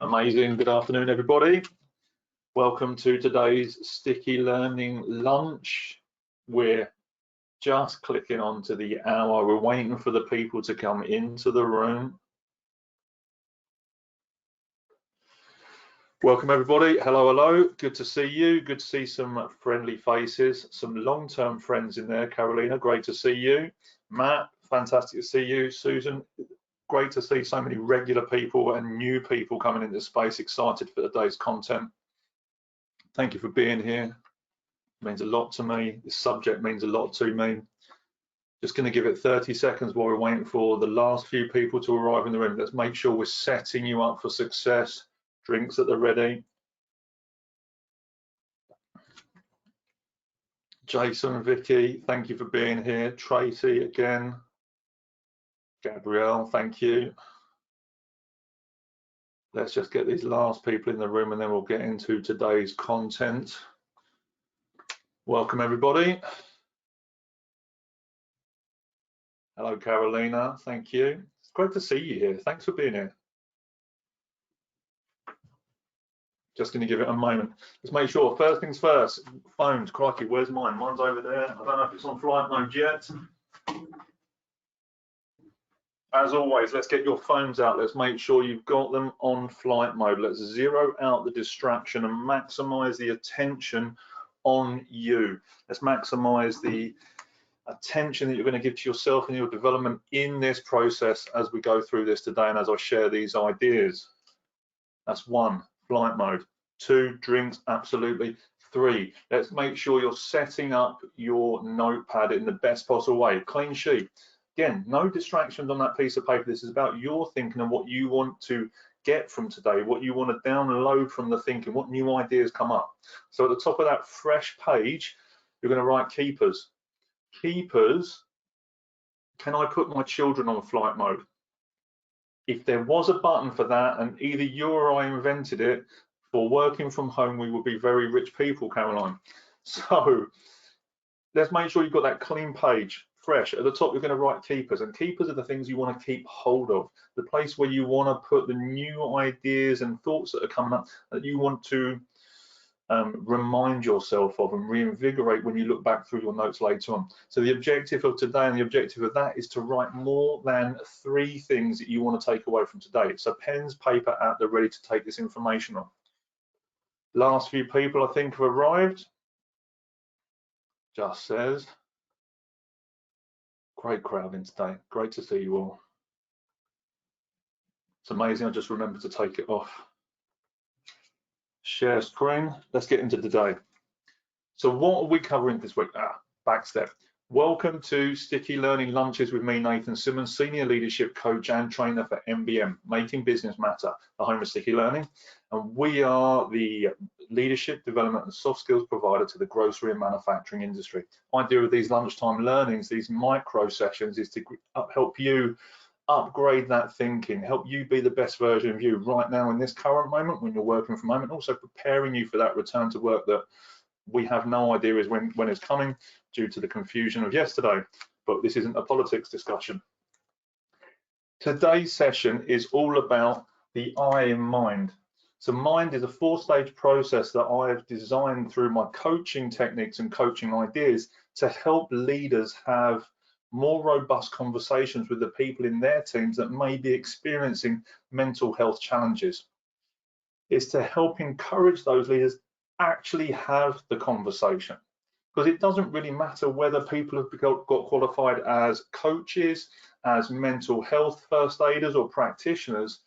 Amazing. Good afternoon, everybody. Welcome to today's Sticky Learning Lunch. We're just clicking on to the hour. We're waiting for the people to come into the room. Welcome, everybody. Hello, hello. Good to see you. Good to see some friendly faces, some long-term friends in there. Carolina, great to see you. Matt, fantastic to see you. Susan, great to see so many regular people and new people coming into space, excited for today's content. Thank you for being here. It means a lot to me. This subject means a lot to me. Just going to give it 30 seconds while we're waiting for the last few people to arrive in the room. Let's make sure we're setting you up for success. Drinks at the ready. Jason, Vicky, thank you for being here. Tracy again. Gabrielle, thank you. Let's just get these last people in the room and then we'll get into today's content. Welcome, everybody. Hello, Carolina, thank you. It's great to see you here. Thanks for being here. Just going to give it a moment. Let's make sure, first things first, phones, crikey, where's mine? Mine's over there. I don't know if it's on flight mode yet. As always, let's get your phones out. Let's make sure you've got them on flight mode. Let's zero out the distraction and maximize the attention on you. Let's maximize the attention that you're going to give to yourself and your development in this process as we go through this today and as I share these ideas. That's 1, flight mode. 2, drinks, absolutely. 3, let's make sure you're setting up your notepad in the best possible way. Clean sheet. Again, no distractions on that piece of paper. This is about your thinking and what you want to get from today, what you want to download from the thinking, what new ideas come up. So at the top of that fresh page, you're going to write keepers. Keepers, can I put my children on flight mode? If there was a button for that, and either you or I invented it, for working from home, we would be very rich people, Caroline. So let's make sure you've got that clean page, fresh. At the top, you're going to write keepers, and keepers are the things you want to keep hold of, the place where you want to put the new ideas and thoughts that are coming up that you want to remind yourself of and reinvigorate when you look back through your notes later on. So the objective of today and the objective of that is to write more than 3 things that you want to take away from today. So pens, paper out there ready to take this information on. Last few people I think have arrived. Just says. Great crowd in today. Great to see you all. It's amazing. I just remembered to take it off. Share screen. Let's get into today. So what are we covering this week? Back step. Welcome to Sticky Learning Lunches with me, Nathan Simmons, Senior Leadership Coach and Trainer for MBM, Making Business Matter, the home of Sticky Learning. And we are the leadership, development and soft skills provider to the grocery and manufacturing industry. The idea of these lunchtime learnings, these micro sessions, is to help you upgrade that thinking, help you be the best version of you right now in this current moment when you're working from home, and also preparing you for that return to work that we have no idea is when it's coming due to the confusion of yesterday. But this isn't a politics discussion. Today's session is all about the I in mind. So mind is a 4-stage process that I have designed through my coaching techniques and coaching ideas to help leaders have more robust conversations with the people in their teams that may be experiencing mental health challenges. It's to help encourage those leaders actually have the conversation, because it doesn't really matter whether people have got qualified as coaches, as mental health first aiders or practitioners.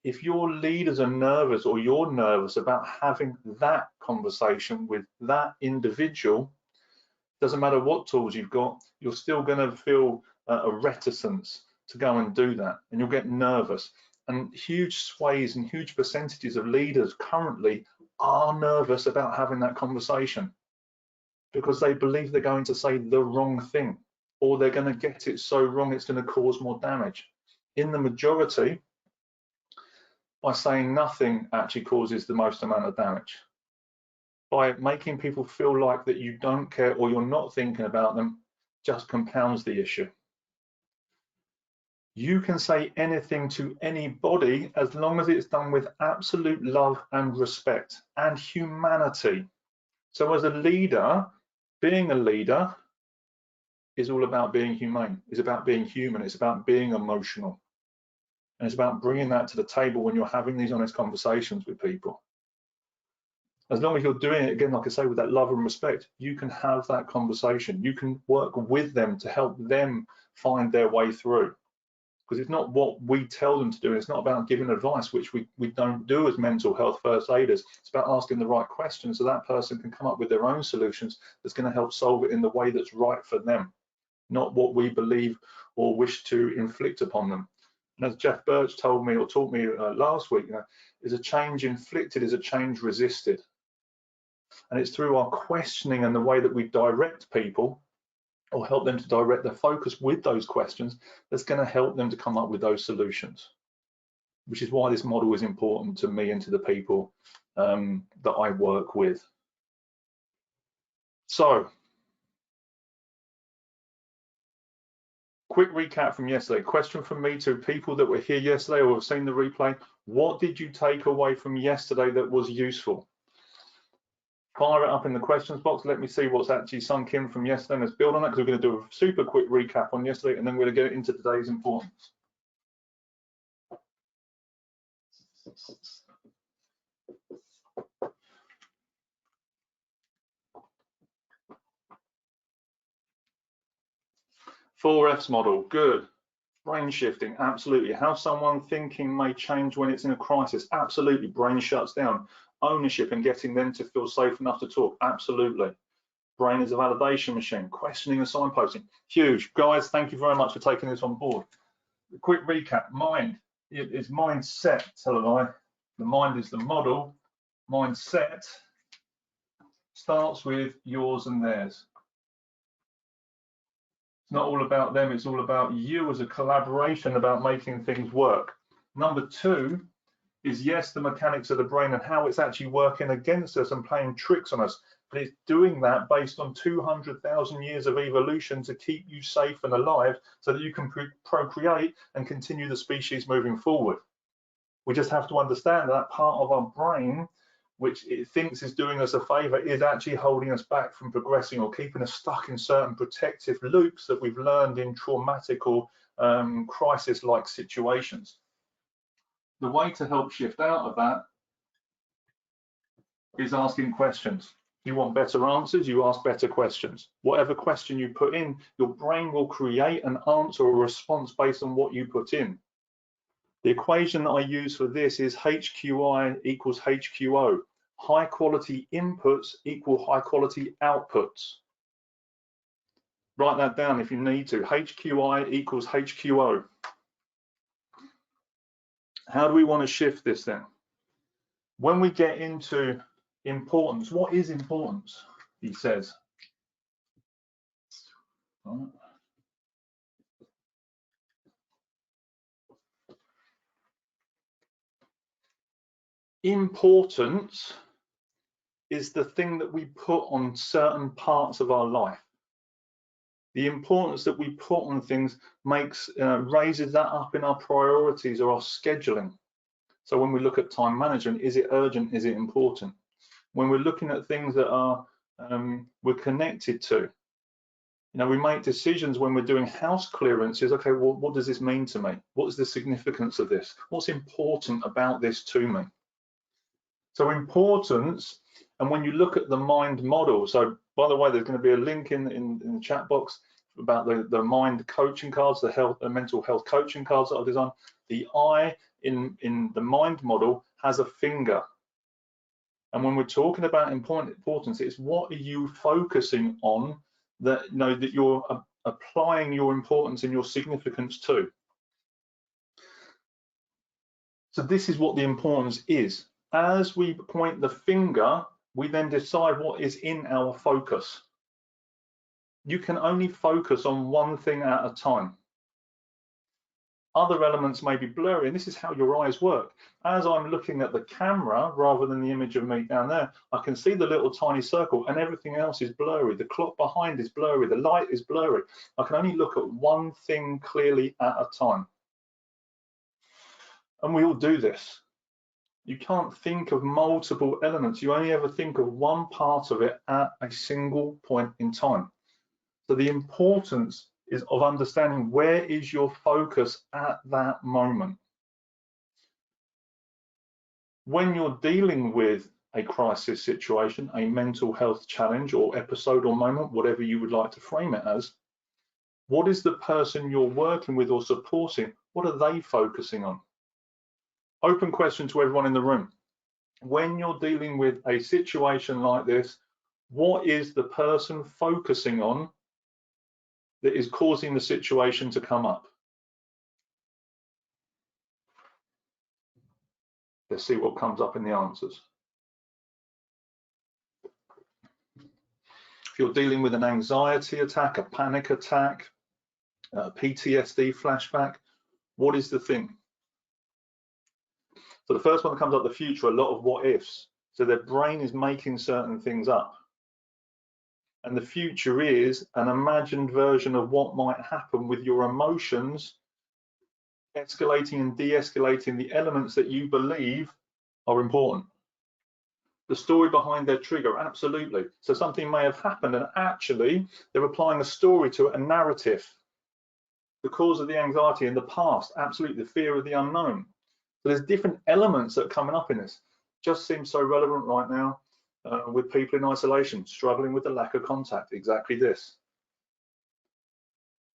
If your leaders are nervous or you're nervous about having that conversation with that individual, doesn't matter what tools you've got, you're still going to feel a reticence to go and do that, and you'll get nervous. And huge sways and huge percentages of leaders currently are nervous about having that conversation because they believe they're going to say the wrong thing, or they're going to get it so wrong it's going to cause more damage. In the majority, by saying nothing actually causes the most amount of damage. By making people feel like that you don't care or you're not thinking about them just compounds the issue. You can say anything to anybody as long as it's done with absolute love and respect and humanity. So as a leader, being a leader is all about being humane. It's about being human. It's about being emotional. And it's about bringing that to the table when you're having these honest conversations with people. As long as you're doing it, again, like I say, with that love and respect, you can have that conversation. You can work with them to help them find their way through. Because it's not what we tell them to do. It's not about giving advice, which we don't do as mental health first aiders. It's about asking the right questions so that person can come up with their own solutions that's going to help solve it in the way that's right for them, not what we believe or wish to inflict upon them. And as Geoff Burch told me or taught me last week, is a change inflicted is a change resisted. And it's through our questioning and the way that we direct people or help them to direct their focus with those questions that's going to help them to come up with those solutions, which is why this model is important to me and to the people that I work with. So, quick recap from yesterday. Question from me to people that were here yesterday or have seen the replay. What did you take away from yesterday that was useful? Fire it up in the questions box. Let me see what's actually sunk in from yesterday, and let's build on that, because we're going to do a super quick recap on yesterday, and then we're going to get into today's importance. Four F's model, good. Brain shifting, absolutely. How someone thinking may change when it's in a crisis, absolutely. Brain shuts down. Ownership and getting them to feel safe enough to talk, absolutely. Brain is a validation machine. Questioning and signposting, huge. Guys, thank you very much for taking this on board. A quick recap. Mind, it is mindset, tell I. The mind is the model. Mindset starts with yours and theirs. It's not all about them, it's all about you as a collaboration about making things work. Number two is, yes, the mechanics of the brain and how it's actually working against us and playing tricks on us, but it's doing that based on 200,000 years of evolution to keep you safe and alive so that you can procreate and continue the species moving forward. We just have to understand that part of our brain, which it thinks is doing us a favor, is actually holding us back from progressing or keeping us stuck in certain protective loops that we've learned in traumatic or crisis-like situations. The way to help shift out of that is asking questions. You want better answers, you ask better questions. Whatever question you put in, your brain will create an answer or a response based on what you put in. The equation that I use for this is HQI equals HQO. High quality inputs equal high quality outputs. Write that down if you need to. HQI equals HQO. How do we want to shift this then? When we get into importance, what is importance? He says. Importance is the thing that we put on certain parts of our life. The importance that we put on things raises that up in our priorities or our scheduling. So when we look at time management, is it urgent? Is it important? When we're looking at things that are we're connected to, we make decisions when we're doing house clearances. Okay, well, what does this mean to me? What is the significance of this? What's important about this to me? So importance, and when you look at the mind model, so by the way, there's going to be a link in the chat box about the mind coaching cards, the mental health coaching cards that I've designed. The I in the mind model has a finger. And when we're talking about importance, it's what are you focusing on that that you're applying your importance and your significance to. So this is what the importance is. As we point the finger, we then decide what is in our focus. You can only focus on one thing at a time. Other elements may be blurry, and this is how your eyes work. As I'm looking at the camera rather than the image of me down there, I can see the little tiny circle and everything else is blurry. The clock behind is blurry, the light is blurry. I can only look at one thing clearly at a time. And we all do this. You can't think of multiple elements. You only ever think of one part of it at a single point in time. So the importance is of understanding where is your focus at that moment. When you're dealing with a crisis situation, a mental health challenge or episode or moment, whatever you would like to frame it as, what is the person you're working with or supporting, what are they focusing on? Open question to everyone in the room. When you're dealing with a situation like this, what is the person focusing on that is causing the situation to come up? Let's see what comes up in the answers. If you're dealing with an anxiety attack, a panic attack, a PTSD flashback, what is the thing? So the first one that comes up, the future, a lot of what ifs. So their brain is making certain things up. And the future is an imagined version of what might happen with your emotions, escalating and de-escalating the elements that you believe are important. The story behind their trigger, absolutely. So something may have happened and actually they're applying a story to it, a narrative. The cause of the anxiety in the past, absolutely, the fear of the unknown. So there's different elements that are coming up in this. Just seems so relevant right now with people in isolation, struggling with the lack of contact, exactly this.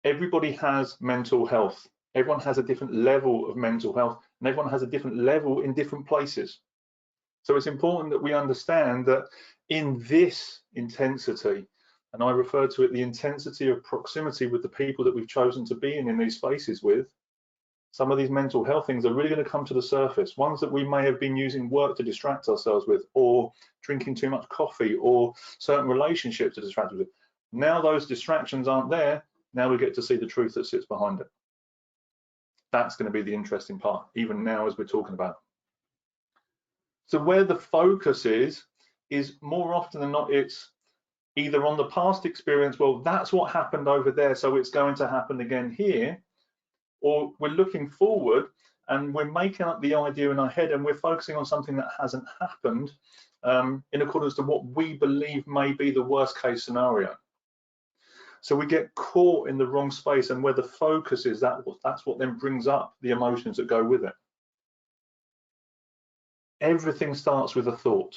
Everybody has mental health. Everyone has a different level of mental health, and everyone has a different level in different places. So it's important that we understand that in this intensity, and I refer to it the intensity of proximity with the people that we've chosen to be in these spaces with, some of these mental health things are really going to come to the surface, ones that we may have been using work to distract ourselves with, or drinking too much coffee, or certain relationships to distract us with. Now those distractions aren't there, now we get to see the truth that sits behind it. That's going to be the interesting part, even now as we're talking about. So where the focus is more often than not, it's either on the past experience, well, that's what happened over there, so it's going to happen again here, or we're looking forward and we're making up the idea in our head and we're focusing on something that hasn't happened in accordance to what we believe may be the worst case scenario. So we get caught in the wrong space, and where the focus is, that's what then brings up the emotions that go with it. Everything starts with a thought.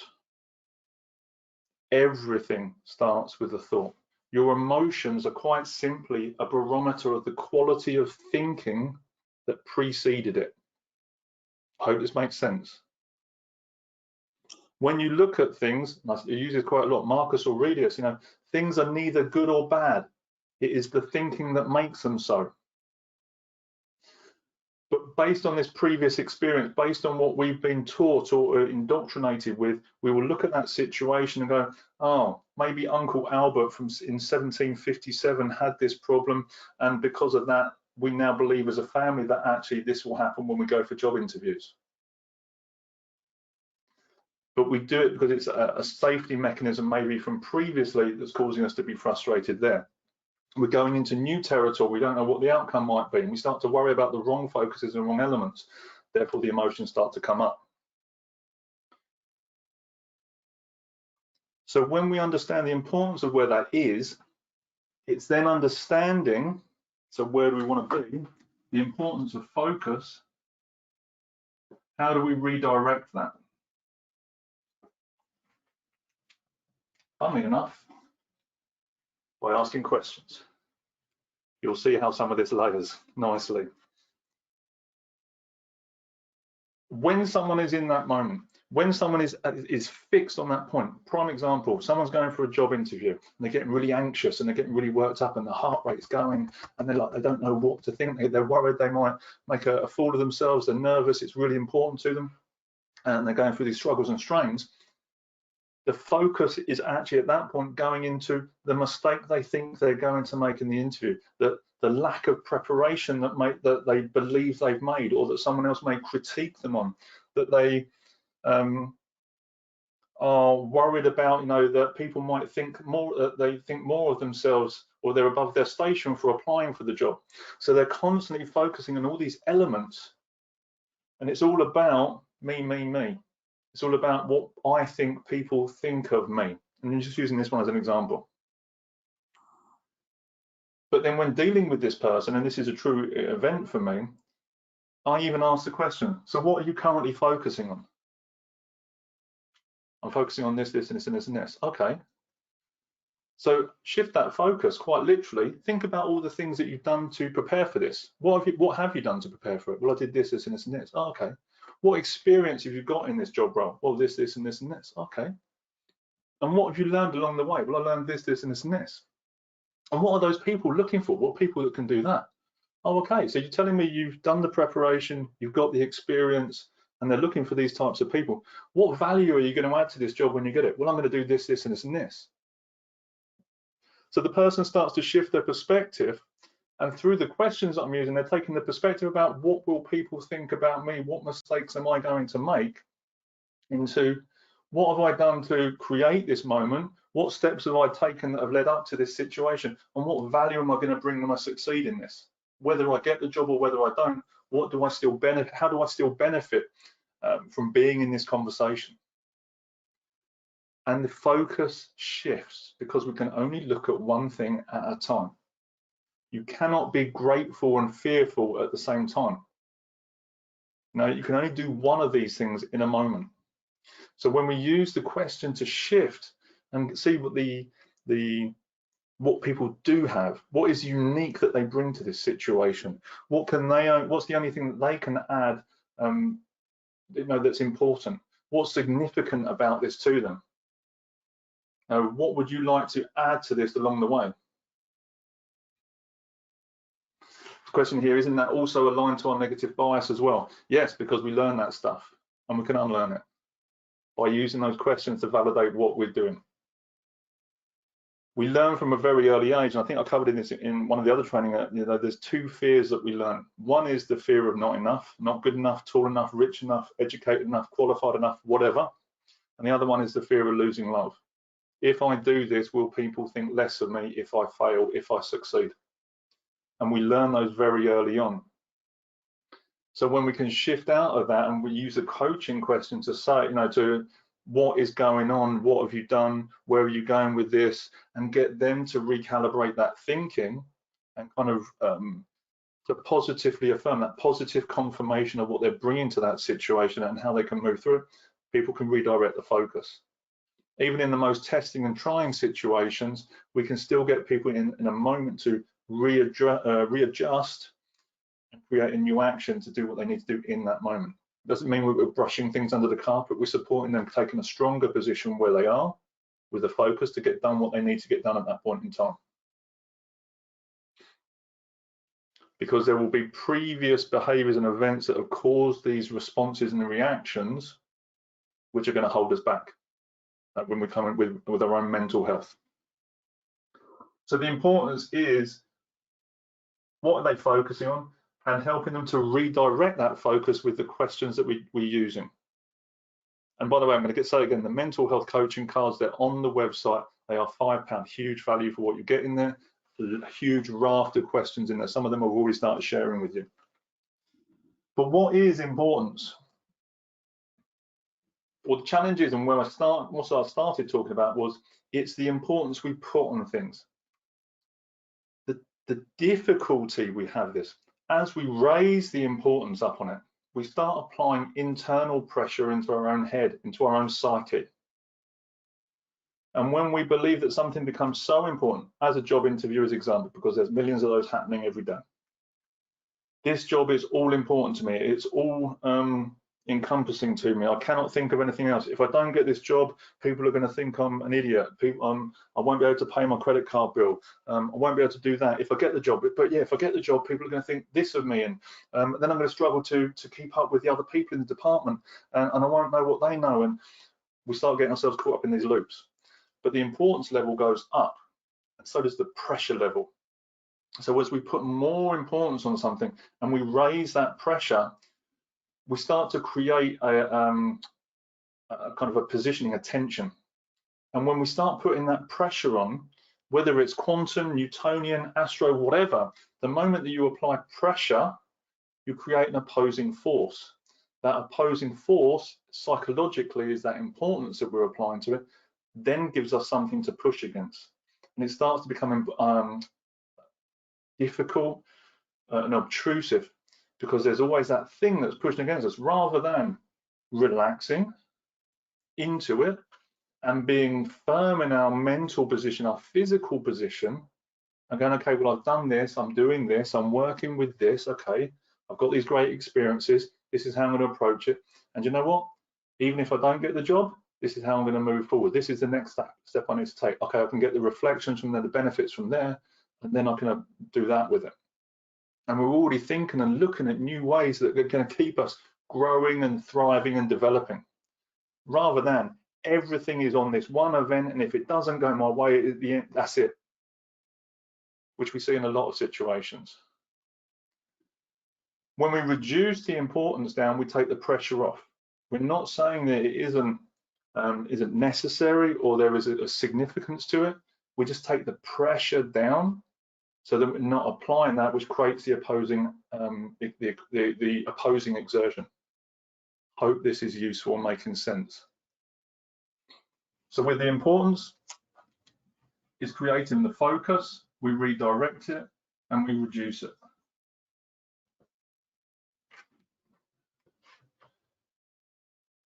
Everything starts with a thought. Your emotions are quite simply a barometer of the quality of thinking that preceded it. I hope this makes sense. When you look at things, and I use this quite a lot, Marcus Aurelius, things are neither good or bad. It is the thinking that makes them so. But based on this previous experience, based on what we've been taught or indoctrinated with, we will look at that situation and go, oh, maybe Uncle Albert in 1757 had this problem, and because of that, we now believe as a family that actually this will happen when we go for job interviews. But we do it because it's a safety mechanism maybe from previously that's causing us to be frustrated there. We're going into new territory, we don't know what the outcome might be, and we start to worry about the wrong focuses and wrong elements. Therefore, the emotions start to come up. So when we understand the importance of where that is, it's then understanding, so where do we want to be, the importance of focus, how do we redirect that? Funnily enough, by asking questions. You'll see how some of this layers nicely. When someone is in that moment, when someone is fixed on that point, prime example, someone's going for a job interview and they're getting really anxious and they're getting really worked up and the heart rate's going and they're like, they don't know what to think, they're worried they might make a fool of themselves, they're nervous, it's really important to them, and they're going through these struggles and strains. The focus is actually at that point going into the mistake they think they're going to make in the interview, the lack of preparation that they believe they've made, or that someone else may critique them on, that they are worried about, that people might think more, that they think more of themselves, or they're above their station for applying for the job. So they're constantly focusing on all these elements And it's all about me, me, me. It's all about what I think people think of me. And I'm just using this one as an example. But then when dealing with this person, and this is a true event for me, I even ask the question, so what are you currently focusing on? I'm focusing on this, this, and this, and this, and this. Okay. So shift that focus quite literally. Think about all the things that you've done to prepare for this. What have you done to prepare for it? Well, I did this, this, and this, and this. Oh, okay. What experience have you got in this job role? Well, this, this, and this, and this. Okay. And what have you learned along the way? Well, I learned this, this, and this, and this. And what are those people looking for? What people that can do that? Oh, okay. So you're telling me you've done the preparation, you've got the experience, and they're looking for these types of people. What value are you going to add to this job when you get it? Well, I'm going to do this, this, and this, and this. So the person starts to shift their perspective, and through the questions that I'm using, they're taking the perspective about what will people think about me, what mistakes am I going to make, into what have I done to create this moment, what steps have I taken that have led up to this situation, and what value am I going to bring when I succeed in this? Whether I get the job or whether I don't, what do I still benefit? How do I still benefit from being in this conversation? And the focus shifts because we can only look at one thing at a time. You cannot be grateful and fearful at the same time. No, you can only do one of these things in a moment. So when we use the question to shift and see what what people do have, what is unique that they bring to this situation, what's the only thing that they can add, that's important, what's significant about this to them. What would you like to add to this along the way? The question here, isn't that also aligned to our negative bias as well? Yes, because we learn that stuff and we can unlearn it by using those questions to validate what we're doing. We learn from a very early age, and I think I covered this in one of the other training, there's two fears that we learn. One is the fear of not enough, not good enough, tall enough, rich enough, educated enough, qualified enough, whatever. And the other one is the fear of losing love. If I do this, will people think less of me if I fail, if I succeed? And we learn those very early on. So when we can shift out of that and we use a coaching question to say, to what is going on, what have you done, where are you going with this, and get them to recalibrate that thinking and kind of to positively affirm that positive confirmation of what they're bringing to that situation and how they can move through it, people can redirect the focus. Even in the most testing and trying situations, we can still get people in a moment to readjust and create a new action to do what they need to do in that moment. Doesn't mean we're brushing things under the carpet. We're supporting them taking a stronger position where they are with a focus to get done what they need to get done at that point in time. Because there will be previous behaviors and events that have caused these responses and the reactions which are going to hold us back when we come in with our own mental health. So the importance is, what are they focusing on, and helping them to redirect that focus with the questions that we're using. And by the way, I'm going to say again, the mental health coaching cards, they're on the website. They are £5, huge value for what you get in there. A huge raft of questions in there. Some of them I've already started sharing with you. But what is importance? Well, the challenges and what I started talking about was, it's the importance we put on things. The difficulty we have this, as we raise the importance up on it, we start applying internal pressure into our own head, into our own psyche. And when we believe that something becomes so important, as a job interview as example, because there's millions of those happening every day. This job is all important to me. It's all encompassing to me. I cannot think of anything else. If I don't get this job, people are going to think I'm an idiot. I won't be able to pay my credit card bill. I won't be able to do that if I get the job. But yeah, if I get the job, people are going to think this of me, and then I'm going to struggle to keep up with the other people in the department, and I won't know what they know. And we start getting ourselves caught up in these loops. But the importance level goes up, and so does the pressure level. So as we put more importance on something and we raise that pressure, we start to create a kind of a positioning, a tension. And when we start putting that pressure on, whether it's quantum, Newtonian, astro, whatever, the moment that you apply pressure, you create an opposing force. that opposing force psychologically is that importance that we're applying to it, then gives us something to push against. And it starts to become difficult and obtrusive, because there's always that thing that's pushing against us, rather than relaxing into it and being firm in our mental position, our physical position, and going, okay, well, I've done this, I'm doing this, I'm working with this, okay, I've got these great experiences, this is how I'm going to approach it. And you know what? Even if I don't get the job, this is how I'm going to move forward. This is the next step I need to take. Okay, I can get the reflections from there, the benefits from there, and then I can do that with it. And we're already thinking and looking at new ways that are going to keep us growing and thriving and developing, rather than everything is on this one event, and if it doesn't go my way at the end, that's it, which we see in a lot of situations. When we reduce the importance down, we take the pressure off. We're not saying that it isn't necessary or there is a significance to it. We just take the pressure down so that we're not applying that, which creates the opposing the opposing exertion. Hope this is useful and making sense. So with the importance is creating the focus, we redirect it and we reduce it.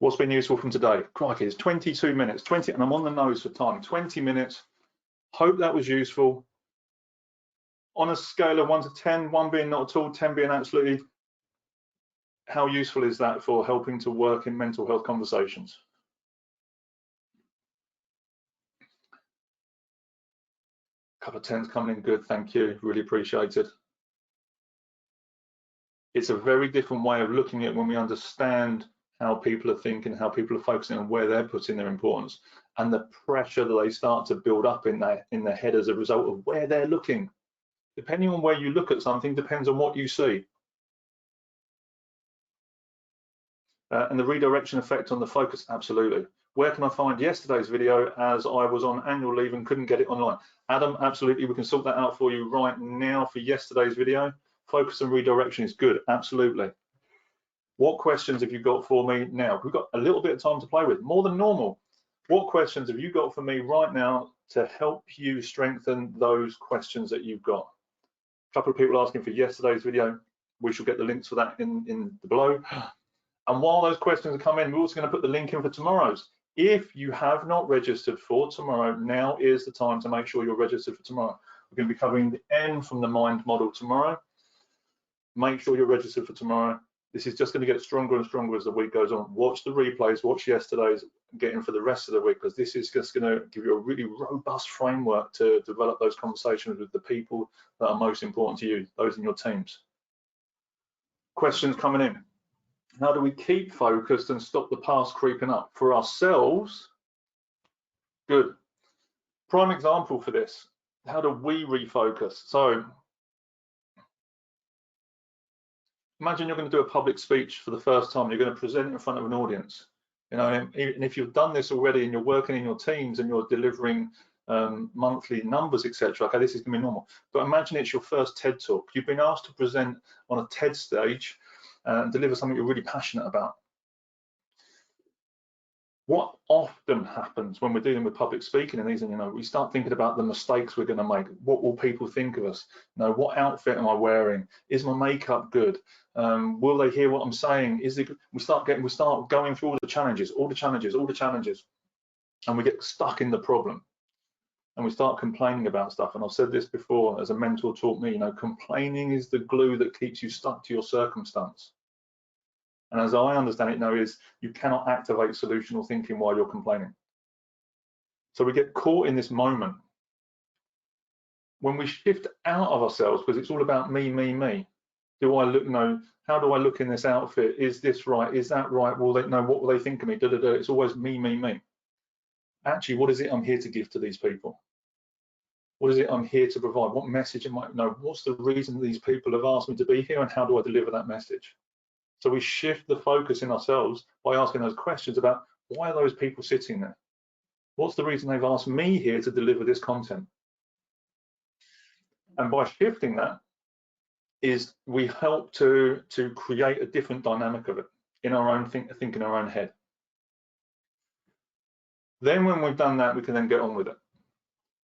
What's been useful from today? Crikey, it's 22 minutes, 20, and I'm on the nose for time, 20 minutes. Hope that was useful. On a scale of 1 to 10, 1 being not at all, 10 being absolutely, how useful is that for helping to work in mental health conversations? A couple of 10s coming in, good, thank you, really appreciate it. It's a very different way of looking at when we understand how people are thinking, how people are focusing, and where they're putting their importance, and the pressure that they start to build up in their head as a result of where they're looking. Depending on where you look at something depends on what you see. And the redirection effect on the focus, absolutely. Where can I find yesterday's video, as I was on annual leave and couldn't get it online? Adam, absolutely, we can sort that out for you right now for yesterday's video. Focus and redirection is good, absolutely. What questions have you got for me now? We've got a little bit of time to play with, more than normal. What questions have you got for me right now to help you strengthen those questions that you've got? A couple of people asking for yesterday's video. We shall get the links for that in the below. And while those questions are coming, we're also going to put the link in for tomorrow's. If you have not registered for tomorrow, now is the time to make sure you're registered for tomorrow. We're going to be covering the N from the mind model tomorrow. Make sure you're registered for tomorrow. This is just going to get stronger and stronger as the week goes on. Watch the replays, watch yesterday's, get in for the rest of the week, because this is just going to give you a really robust framework to develop those conversations with the people that are most important to you, those in your teams. Questions coming in. How do we keep focused and stop the past creeping up? For ourselves, good. Prime example for this, how do we refocus? So imagine you're going to do a public speech for the first time. You're going to present in front of an audience, you know, and if you've done this already and you're working in your teams and you're delivering monthly numbers, etc. Okay, this is going to be normal. But imagine it's your first TED talk. You've been asked to present on a TED stage and deliver something you're really passionate about. What often happens when we're dealing with public speaking and these, and you know, we start thinking about the mistakes we're going to make. What will people think of us? You know, what outfit am I wearing? Is my makeup good? Will they hear what I'm saying? Is it? We start going through all the challenges, and we get stuck in the problem, and we start complaining about stuff. And I've said this before, as a mentor taught me, you know, complaining is the glue that keeps you stuck to your circumstance. And as I understand it now, is you cannot activate solutional thinking while you're complaining. So we get caught in this moment. When we shift out of ourselves, because it's all about me, me, me. Do I look, no, how do I look in this outfit? Is this right? Is that right? Will they know, what will they think of me? Da, da, da. It's always me, me, me. Actually, what is it I'm here to give to these people? What is it I'm here to provide? What message am I, no, what's the reason these people have asked me to be here, and how do I deliver that message? So we shift the focus in ourselves by asking those questions about, why are those people sitting there? What's the reason they've asked me here to deliver this content? And by shifting that, is we help to create a different dynamic of it. in our own think in our own head. Then when we've done that, we can then get on with it.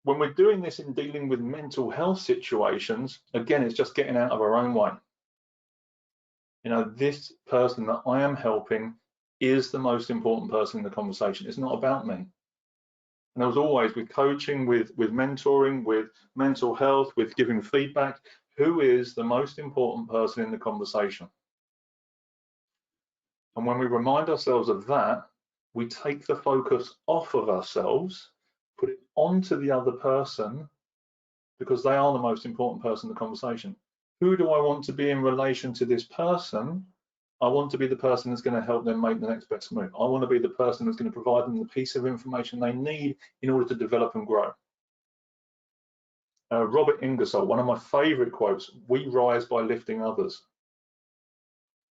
When we're doing this in dealing with mental health situations, again, it's just getting out of our own way. You know, this person that I am helping is the most important person in the conversation. It's not about me. And as always, with coaching, with mentoring, with mental health, with giving feedback, who is the most important person in the conversation? And when we remind ourselves of that, we take the focus off of ourselves, put it onto the other person, because they are the most important person in the conversation. Who do I want to be in relation to this person? I want to be the person that's going to help them make the next best move. I want to be the person that's going to provide them the piece of information they need in order to develop and grow. Robert Ingersoll, one of my favorite quotes, "We rise by lifting others."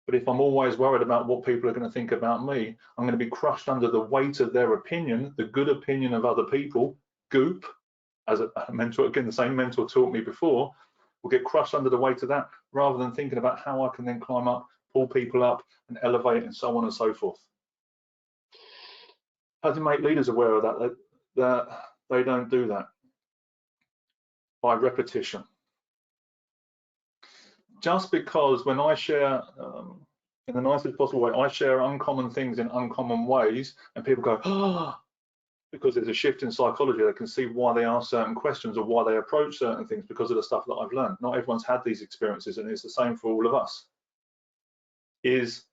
But if I'm always worried about what people are going to think about me, I'm going to be crushed under the weight of their opinion, the good opinion of other people, goop, as a mentor, again, the same mentor taught me before, will get crushed under the weight of that, rather than thinking about how I can then climb up, pull people up and elevate and so on and so forth. How do you make leaders aware of that? That they don't do that? By repetition. Just because when I share, in the nicest possible way, I share uncommon things in uncommon ways, and people go, oh, because there's a shift in psychology, they can see why they ask certain questions or why they approach certain things because of the stuff that I've learned. Not everyone's had these experiences, and it's the same for all of us. Is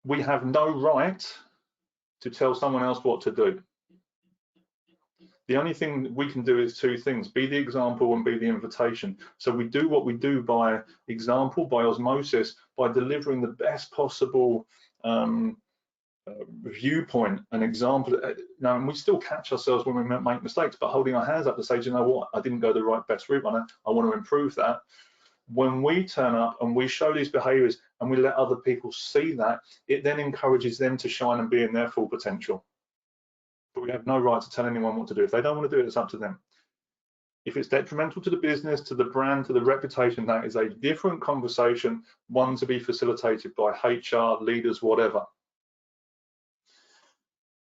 we have no right to tell someone else what to do. The only thing we can do is two things: be the example and be the invitation. So we do what we do by example, by osmosis, by delivering the best possible viewpoint, an example. Now, and we still catch ourselves when we make mistakes, but holding our hands up to say, you know what, I didn't go the right best route on it, I want to improve that. When we turn up and we show these behaviors and we let other people see that, it then encourages them to shine and be in their full potential. But we have no right to tell anyone what to do. If they don't want to do it, it's up to them. If it's detrimental to the business, to the brand, to the reputation, that is a different conversation, one to be facilitated by HR, leaders, whatever.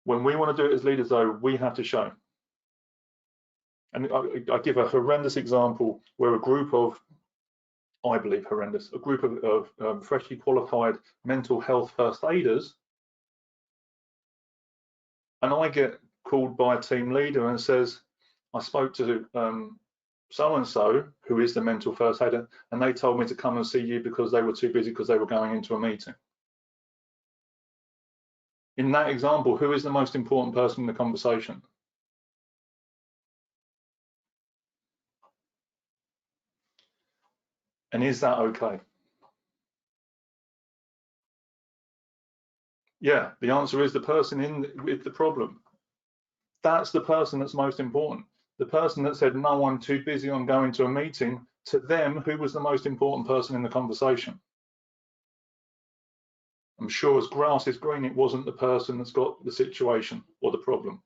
When we want to do it as leaders, though, we have to show. And I give a horrendous example where a group of, I believe horrendous, a group of freshly qualified mental health first aiders, and I get called by a team leader and says, I spoke to so-and-so, who is the mental first aider, and they told me to come and see you because they were too busy because they were going into a meeting. In that example, who is the most important person in the conversation? And is that okay? Yeah, the answer is the person with the problem. That's the person that's most important. The person that said, no, I'm too busy, I'm going to a meeting, to them, who was the most important person in the conversation? I'm sure as grass is green, it wasn't the person that's got the situation or the problem.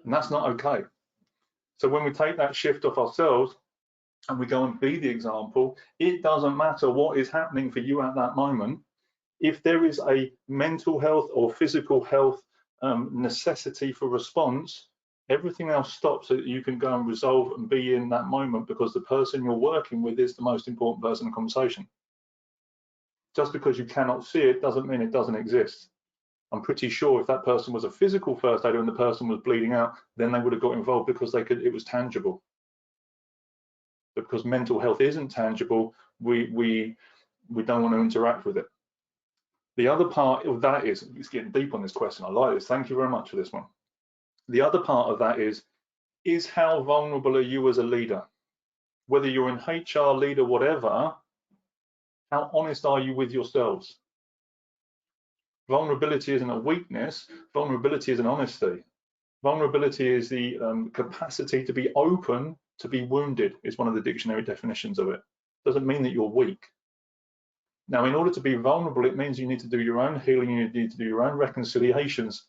And that's not okay. So when we take that shift off ourselves and we go and be the example, it doesn't matter what is happening for you at that moment. If there is a mental health or physical health necessity for response, everything else stops so that you can go and resolve and be in that moment, because the person you're working with is the most important person in the conversation. Just because you cannot see it doesn't mean it doesn't exist. I'm pretty sure if that person was a physical first aider and the person was bleeding out, then they would have got involved because it was tangible. But because mental health isn't tangible, we don't want to interact with it. The other part of that is, it's getting deep on this question, I like this, thank you very much for this one. The other part of that is how vulnerable are you as a leader? Whether you're in HR, leader, whatever, how honest are you with yourselves? Vulnerability isn't a weakness, vulnerability is an honesty. Vulnerability is the capacity to be open, to be wounded, is one of the dictionary definitions of it. Doesn't mean that you're weak. Now, in order to be vulnerable, it means you need to do your own healing, you need to do your own reconciliations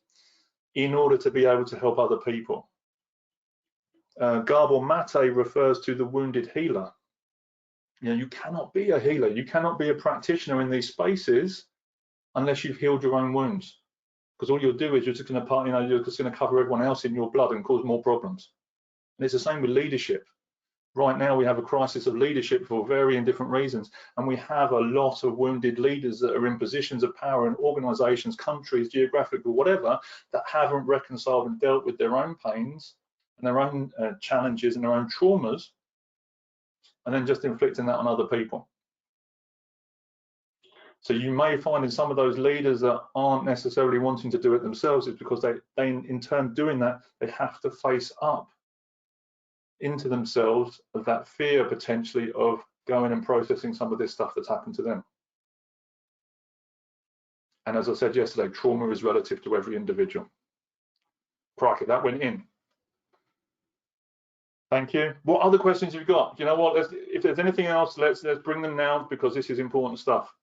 in order to be able to help other people. Gabor Mate refers to the wounded healer. You know, you cannot be a healer, you cannot be a practitioner in these spaces unless you've healed your own wounds. Because all you'll do is you're just going to, you're just going to cover everyone else in your blood and cause more problems. And it's the same with leadership. Right now, we have a crisis of leadership for varying different reasons, and we have a lot of wounded leaders that are in positions of power in organizations, countries, geographical, whatever, that haven't reconciled and dealt with their own pains and their own challenges and their own traumas, and then just inflicting that on other people. So you may find in some of those leaders that aren't necessarily wanting to do it themselves, it's because they in turn doing that, they have to face up into themselves of that fear potentially of going and processing some of this stuff that's happened to them. And as I said yesterday, trauma is relative to every individual. Crikey, that went in. Thank you. What other questions have you got? You know what, if there's anything else, let's bring them now, because this is important stuff.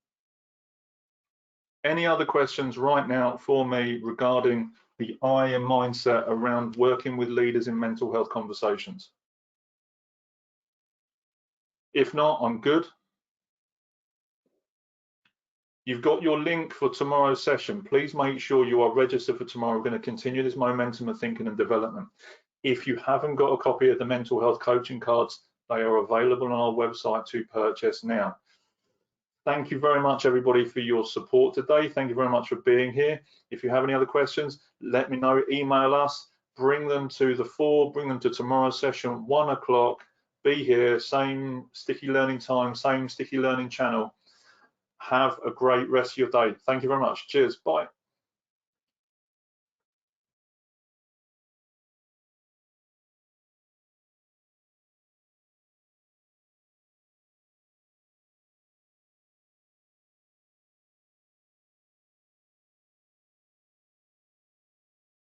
Any other questions right now for me regarding the I and mindset around working with leaders in mental health conversations? If not, I'm good. You've got your link for tomorrow's session. Please make sure you are registered for tomorrow. We're going to continue this momentum of thinking and development. If you haven't got a copy of the mental health coaching cards, they are available on our website to purchase now. Thank you very much, everybody, for your support today. Thank you very much for being here. If you have any other questions, let me know. Email us. Bring them to the fore. Bring them to tomorrow's session, 1 o'clock. Be here. Same sticky learning time. Same sticky learning channel. Have a great rest of your day. Thank you very much. Cheers. Bye.